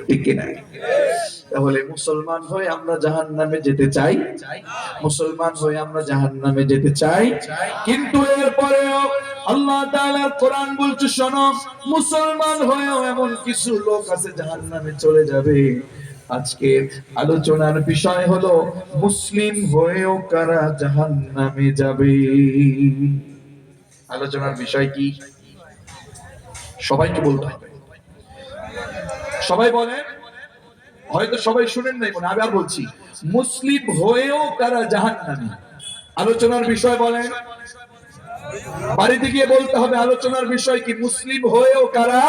ঠিক কিনা? তাহলে মুসলমান হয়ে আমরা জাহান্নামে যেতে চাই, মুসলমান হয়ে আমরা জাহান্নামে যেতে চাই, কিন্তু এরপরেও আল্লাহ তাআলার কোরআন বলছে শোনো, মুসলমান হয়েও এমন কিছু লোক আছে জাহান্নামে চলে যাবে। আজকে আলোচনার বিষয় হলো মুসলিম হয়েও কারা জাহান্নামে যাবে। আলোচনার বিষয় কি সবাইকে বলতে হবে। সবাই বলেন, হয়তো সবাই শুনেন নাই, মনে আমি আর বলছি, মুসলিম হয়েও কারা জাহান্নামী। আলোচনার বিষয় বলেন, বাড়িতে গিয়ে বলতে হবে আলোচনার বিষয় কি, মুসলিম হয়েও কারা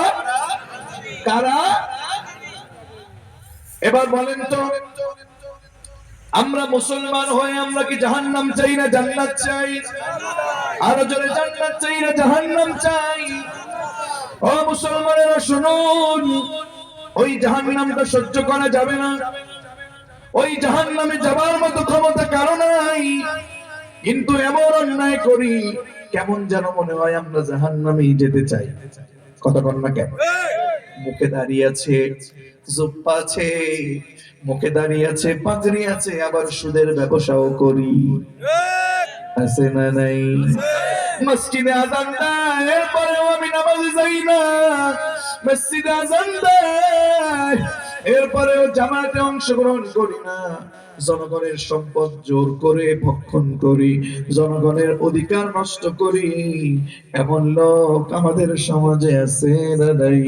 কারা। এবার বলেন তো, আমরা মুসলমান হয়ে আমরা কি জাহান্নাম চাই না জান্নাত চাই? আরো জোরে, জান্নাত চাই না জাহান্নাম চাই? ও মুসলমানেরা শুনুন, ওই জাহান্নামটা সহ্য করা যাবে না, ওই জাহান্নামে যাবার মতো ক্ষমতা কারো নাই, কিন্তু এমন অন্যায় করি কেমন যেন মনে হয় আমরা জাহান্নামেই যেতে চাই। কথা বল না কেন? মুখে দাঁড়িয়ে আছে, জুব্বা আছে, মুখে দাঁড়িয়ে আছে, পাগড়ি আছে, আবার সুদের ব্যবসাও করি, আছে না নাই? মসজিদে আযান দেয়, এরপরেও আমি নামাজে যাই না। মসজিদে আযান দেয়, এরপরেও জামাতে অংশগ্রহণ করি না। জনগণের সম্পদ জোর করে ভক্ষণ করি, জনগণের অধিকার নষ্ট করি, এমন লোক আমাদের সমাজে আছে না নাই?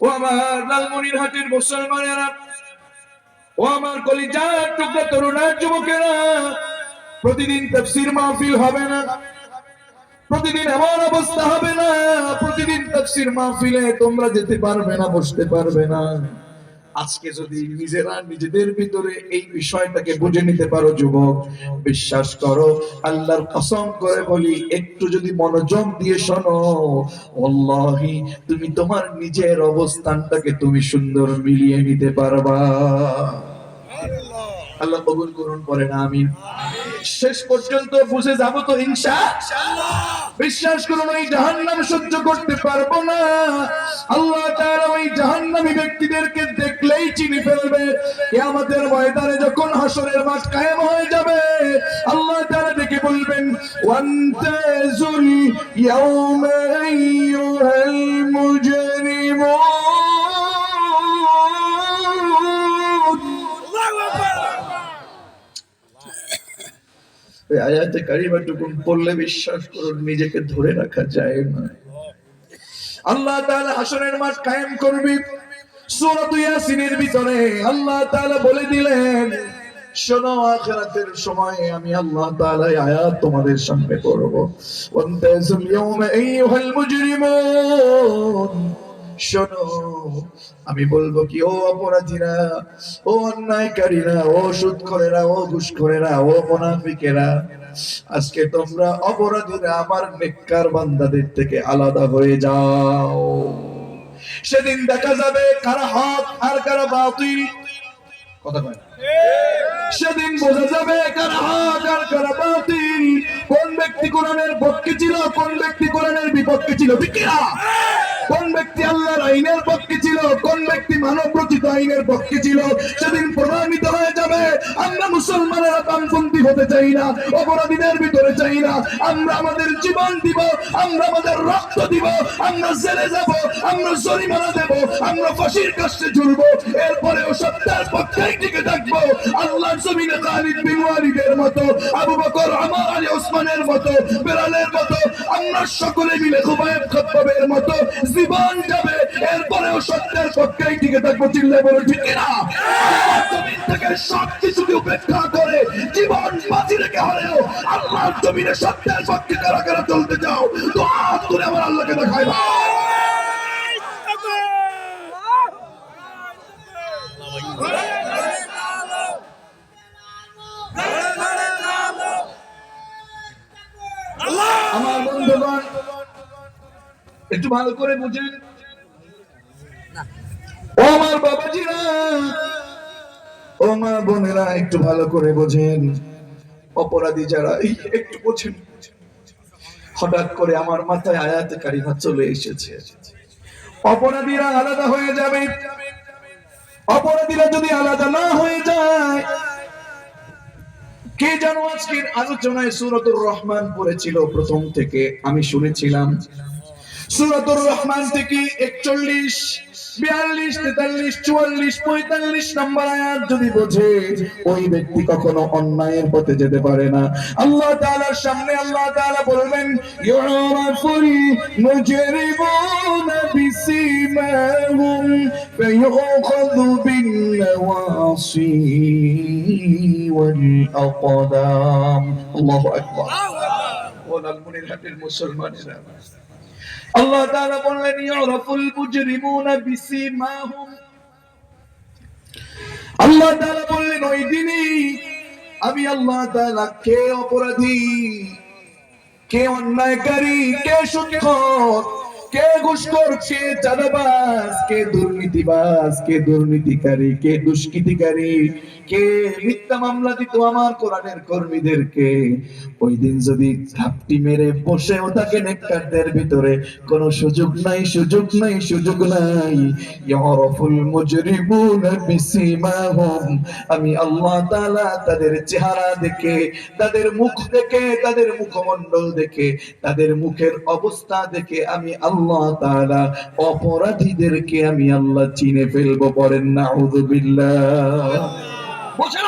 ও আমার লালমনিরহাটের মুসলমানেরা, ও আমার কলিজার টুকরা তরুণার যুবকেরা, প্রতিদিন তাফসীর মাহফিল হবে না, প্রতিদিন এমন অবস্থা হবে না, প্রতিদিন তাফসীর মাহফিলে তোমরা যেতে পারবে না, বসতে পারবে না। আজকে যদি নিজেরা নিজেদের ভিতরে এই বিষয়টাকে বুঝে নিতে পারো যুবক, বিশ্বাস করো, আল্লাহর কসম করে বলি, একটু যদি মনোযোগ দিয়ে শোনো, ওয়াল্লাহি তুমি তোমার নিজের অবস্থানটাকে তুমি সুন্দর মিলিয়ে নিতে পারবা। আল্লাহ কবুল করুন, পড়েন আমিন। শেষ পর্যন্ত বুঝে যাবো তো ইনশাআল্লাহ। বিশ্বাস করুন, ওই জাহান্নাম সহ্য করতে পারবো না। আল্লাহ তাআলা ওই জাহান্নামী ব্যক্তিদেরকে দেখলেই চিনি ফেলবে। কিয়ামতের ময়দানে যখন হাসরের মাঠ কায়েম হয়ে যাবে, আল্লাহ তাআলা ডেকে বলবেন, ওয়ান্তাজুল ইয়াউমা আইয়ুহাল মুজরিমুন। আয়াতে কারিমাটুকু পড়লে বিশ্বাস করুন নিজেকে ধরে রাখা যায় না। আল্লাহ তাআলা হাসরের মাঠ কায়েম করবে। সূরা ইয়াসিনের ভিতরে আল্লাহ তাআলা বলে দিলেন, শোনো, আখিরাতের সময় আমি আল্লাহ তাআলা আয়াত তোমাদের সামনে পড়ব। ওয়ান্তাজুল ইয়াউমা আইয়ুহাল মুজরিমুন। শোনো, আমি বলবো কি, ও অপরাধীরা, ও অন্যায়কারীরা, ও সুদখোরেরা, ও ঘুষখোরেরা, ও মুনাফিকেরা, আজকে তোমরা অপরাধীরা আমার নেককার বান্দাদের থেকে আলাদা হয়ে যাও। সেদিন দেখা যাবে কারা হক আর কারা বাতিল। কথা বলেন, সেদিন বোঝা যাবে কারা হক আর কারা বাতিল, কোন ব্যক্তি কোরআনের পক্ষে ছিল, কোন ব্যক্তি কোরআনের বিপক্ষে ছিল, ঠিক কিনা? কোন ব্যক্তি আল্লাহর আইনের পক্ষে ছিল, কোন ব্যক্তি মানব রচিত আইনের পক্ষে ছিল, সেদিন প্রমাণিত হয়ে যাবে। আমরা মুসলমানেরা বামপন্থী হতে চাই না, অপরাধীদের ভিতরে চাই না। আমরা আমাদের জীবন দিব, আমরা আমাদের রক্ত দিব, আমরা জেলে যাব, আমরা জরিমানা দেব, আমরা ফাঁসির কাছে ঝুলব, এরপরেও সত্যের পক্ষেই টিকে থাকবো। আল্লাহর জমিনে খালিদ বিন ওয়ালিদের মতো, আবু বকর, ওমর, আলী, ওসমানের মতো, বেলালের মতো, আমরা সকলে মিলে খুবাইব খাত্তাবের মতো জীবন যাবে, এরপরেও সত্যের পক্ষেই টিকে থাকবো। চিল্লায় বলো ঠিক কিনা? আল্লাহর জমিন থেকে সব কিছুকে উপেক্ষা করে জীবন বাজি রেখে হলেও আল্লাহর জমিনে সত্যের পক্ষে কারা কারা চলতে চাও, তো হাত তুলে আমার আল্লাহকে দেখাই দাও। আমার বন্ধুগণ, একটু ভালো করে বুঝেন, ও আমার বাবাজিরা, ও মা বোনেরা, একটু ভালো করে বোঝেন। অপরাধী যারা, একটু বোঝেন। হঠাৎ করে আমার মাথায় আয়াতে কারিমা চলে এসেছে, অপরাধীরা আলাদা হয়ে যাবে। অপরাধীরা যদি আলাদা না হয়ে যায়, কে জানো আজকের আলোচনায় সূরাতুর রহমান পড়েছিল প্রথম থেকে, আমি শুনেছিলাম সূরাতুর রহমান থেকে 41, 42, 43, 44, 45 নম্বর আয়াত যদি বোঝে, ওই ব্যক্তি কখনো অন্যায়ের পথে যেতে পারে না। আল্লাহ তাআলার সামনে আল্লাহ তাআলা বলবেন, ইউরাফুল মুজরিমুনা বিসিমাহুম ফায়ুখাযু বিন নাওয়াসি ওয়াল আকদাম। আল্লাহু আকবার। ও লালমনিরহাটের মুসলমানেরা, আল্লাহ তাআলা বললেন, ইউরাফুল মুজরিমুনা বিসিমাহুম। আল্লাহ তাআলা বললেন, ওই দিনই আমি আল্লাহ তাআলা কে অপরাধী, কে অন্যায়কারী, কে সুদখোর, কে ঘুষখোর, কে চাঁদাবাজ, কে দুর্নীতিবাজ, কে দুর্নীতিকারী, কে দুষ্কৃতিকারী, কে মিথ্যা মামলা দিত আমার কোরআনের কর্মীদেরকে, ওই দিন যদি ঝাপটি মেরে বসেও থাকে নেককারদের ভিতরে, কোনো সুযোগ নাই, সুযোগ নাই, সুযোগ নাই। ইয়ারাফুল মুজরিমুনা বিসিমাহুম, আমি আল্লাহ তাআলা তাদের চেহারা দেখে, তাদের মুখ দেখে, তাদের মুখমণ্ডল দেখে, তাদের মুখের অবস্থা দেখে আমি আল্লাহ তাআলা অপরাধীদেরকে আমি আল্লাহ চিনে ফেলবো। পড়েন নাউযুবিল্লাহ। বলছেন